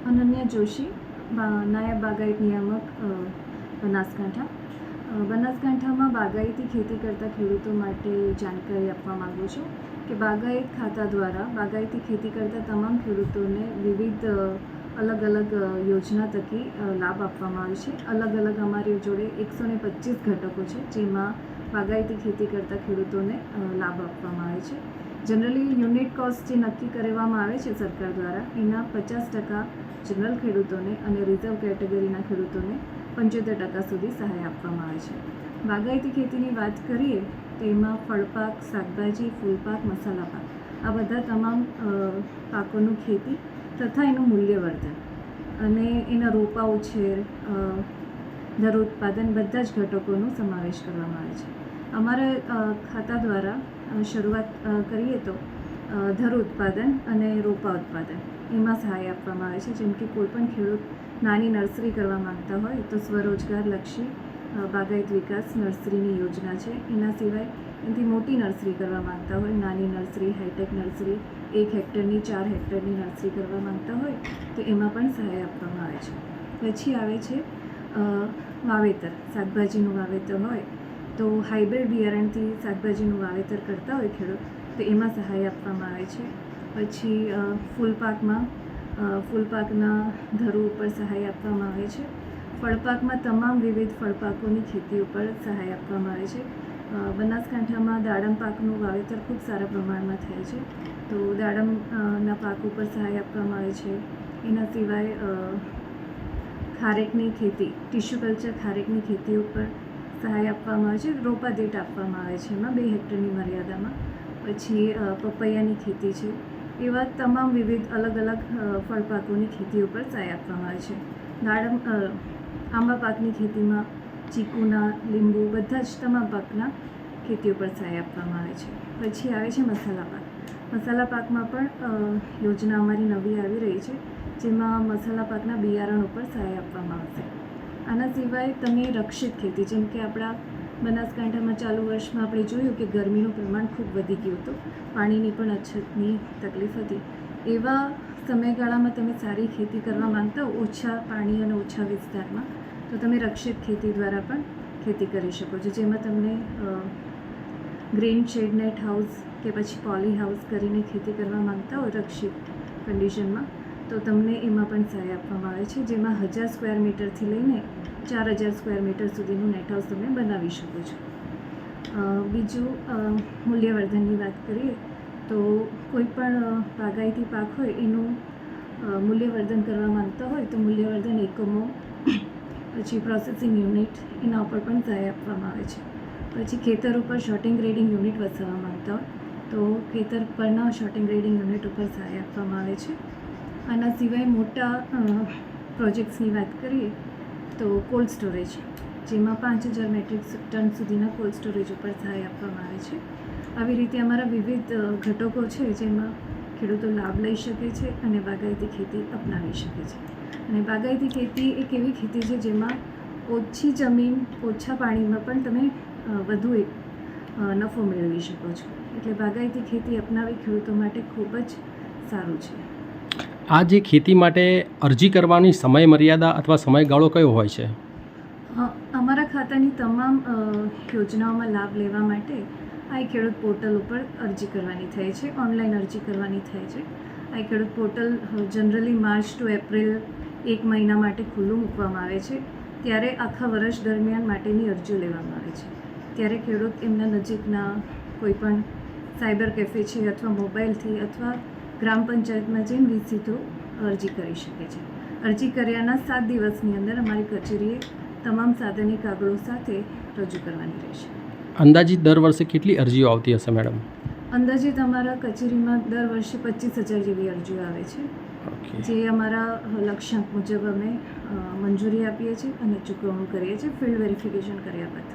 અનન્યા જોશી, નાયબ બાગાયત નિયામક, બનાસકાંઠા. બનાસકાંઠામાં બાગાયતી ખેતી કરતા ખેડૂતો માટે જાણકારી આપવા માગું છું કે બાગાયત ખાતા દ્વારા બાગાયતી ખેતી કરતા તમામ ખેડૂતોને વિવિધ અલગ અલગ યોજના થકી લાભ આપવામાં આવે છે. અલગ અલગ અમારી જોડે 125 ઘટકો છે, જેમાં બાગાયતી ખેતી કરતા ખેડૂતોને લાભ આપવામાં આવે છે. જનરલી યુનિટ કોસ્ટ જે નક્કી કરવામાં આવે છે સરકાર દ્વારા, એના 50% જનરલ ખેડૂતોને અને રિઝર્વ કેટેગરીના ખેડૂતોને 75% સુધી સહાય આપવામાં આવે છે. બાગાયતી ખેતીની વાત કરીએ તો એમાં ફળપાક, શાકભાજી, ફૂલપાક, મસાલા પાક, આ બધા તમામ પાકોનું ખેતી તથા એનું મૂલ્યવર્ધન અને એના રોપા ઉછેર, દર ઉત્પાદન બધા જ ઘટકોનો સમાવેશ કરવામાં આવે છે. અમારા ખાતા દ્વારા શરૂઆત કરીએ તો દર ઉત્પાદન અને રોપા ઉત્પાદન એમાં સહાય આપવામાં આવે છે. જેમ કે કોઈપણ ખેડૂત નાની નર્સરી કરવા માગતા હોય તો સ્વરોજગારલક્ષી બાગાયત વિકાસ નર્સરીની યોજના છે. એના સિવાય એનાથી મોટી નર્સરી કરવા માગતા હોય, નાની નર્સરી, હાઈટેક નર્સરી, 1 હેક્ટરની 4 હેક્ટરની નર્સરી કરવા માગતા હોય તો એમાં પણ સહાય આપવામાં આવે છે. પછી આવે છે વાવેતર. શાકભાજીનું વાવેતર હોય તો હાઇબ્રિડ બિયારણથી શાકભાજીનું વાવેતર કરતા હોય ખેડૂત તો એમાં સહાય આપવામાં આવે છે. પછી ફૂલપાકના ધરો ઉપર સહાય આપવામાં આવે છે. ફળપાકમાં તમામ વિવિધ ફળપાકોની ખેતી ઉપર સહાય આપવામાં આવે છે. બનાસકાંઠામાં દાડમ પાકનું વાવેતર ખૂબ સારા પ્રમાણમાં થાય છે, તો દાડમના પાક ઉપર સહાય આપવામાં આવે છે. એના સિવાય ખારેકની ખેતી, ટિશ્યુ કલ્ચર ખારેકની ખેતી ઉપર સહાય આપવામાં આવે છે. રોપા દીઠ આપવામાં આવે છે, એમાં 2 હેક્ટરની મર્યાદામાં. પછી પપૈયાની ખેતી છે. એવા તમામ વિવિધ અલગ અલગ ફળપાકોની ખેતી ઉપર સહાય આપવામાં આવે છે. આંબા પાકની ખેતીમાં ચીકુના, લીંબુ બધા જ તમામ પાકના ખેતી ઉપર સહાય આપવામાં આવે છે. પછી આવે છે મસાલા પાક. મસાલા પાકમાં પણ યોજના અમારી નવી આવી રહી છે, જેમાં મસાલા પાકના બિયારણ ઉપર સહાય આપવામાં આવશે. આના સિવાય તમે રક્ષિત ખેતી, જેમ કે આપણા બનાસકાંઠામાં ચાલુ વર્ષમાં આપણે જોયું કે ગરમીનું પ્રમાણ ખૂબ વધી ગયું હતું, પાણીની પણ અછતની તકલીફ હતી. એવા સમયગાળામાં તમે સારી ખેતી કરવા માંગતા હો, ઓછા પાણી અને ઓછા વિસ્તારમાં, તો તમે રક્ષિત ખેતી દ્વારા પણ ખેતી કરી શકો છો. જેમાં તમને ગ્રીન શેડ નેટ હાઉસ કે પછી પોલી હાઉસ કરીને ખેતી કરવા માંગતા હોય રક્ષિત કન્ડિશનમાં, તો તમને એમાં પણ સહાય આપવામાં આવે છે. જેમાં 1000 સ્ક્વેર મીટરથી લઈને 4000 સ્ક્વેર મીટર સુધીનું નેટ હાઉસ તમે બનાવી શકો છો. બીજું મૂલ્યવર્ધનની વાત કરીએ તો કોઈ પણ બાગાયતી પાક હોય એનું મૂલ્યવર્ધન કરવા માંગતા હોય તો મૂલ્યવર્ધન એકમો, પછી પ્રોસેસિંગ યુનિટ, એના ઉપર પણ સહાય આપવામાં આવે છે. પછી ખેતર ઉપર શોર્ટિંગ ગ્રેડિંગ યુનિટ વસાવવા માંગતા હોય તો ખેતર પરના શોર્ટિંગ ગ્રેડિંગ યુનિટ ઉપર સહાય આપવામાં આવે છે. આના સિવાય મોટા પ્રોજેક્ટ્સની વાત કરીએ તો કોલ્ડ સ્ટોરેજ, જેમાં 5000 મેટ્રિક ટન સુધીના કોલ્ડ સ્ટોરેજ ઉપર સહાય આપવામાં આવે છે. આવી રીતે અમારા વિવિધ ઘટકો છે જેમાં ખેડૂતો લાભ લઈ શકે છે અને બાગાયતી ખેતી અપનાવી શકે છે. અને બાગાયતી ખેતી એક એવી ખેતી છે જેમાં ઓછી જમીન, ઓછા પાણીમાં પણ તમે વધુ નફો મેળવી શકો છો. એટલે બાગાયતી ખેતી અપનાવી ખેડૂતો માટે ખૂબ જ સારું છે. આ જે ખેતી માટે અરજી કરવાની સમય મર્યાદા અથવા સમયગાળો કયો હોય છે? અમારા ખાતાની તમામ યોજનાઓમાં લાભ લેવા માટે આ ખેડૂત પોર્ટલ ઉપર અરજી કરવાની થાય છે, ઓનલાઈન અરજી કરવાની થાય છે. આ ખેડૂત portal generally March to April 1 મહિના માટે ખુલ્લું મૂકવામાં આવે છે. ત્યારે આખા વર્ષ દરમિયાન માટેની અરજીઓ લેવામાં આવે છે. ત્યારે ખેડૂત એમના નજીકના કોઈપણ સાયબર કેફે છે અથવા મોબાઈલથી અથવા ગ્રામ પંચાયતમાં જઈને વીસી થ્રુ અરજી કરી શકે છે. અરજી કર્યાના 7 દિવસની અંદર અમારી કચેરીએ તમામ સાધનિક કાગળો સાથે રજૂ કરવાની રહેશે. અંદાજિત દર વર્ષે કેટલી અરજીઓ આવતી હશે મેડમ? અંદાજિત અમારા કચેરીમાં દર વર્ષે 25000 જેવી અરજીઓ આવે છે, જે અમારા લક્ષ્યાંક મુજબ અમે મંજૂરી આપીએ છીએ અને ચૂકવણું કરીએ છીએ ફિલ્ડ વેરિફિકેશન કર્યા બાદ.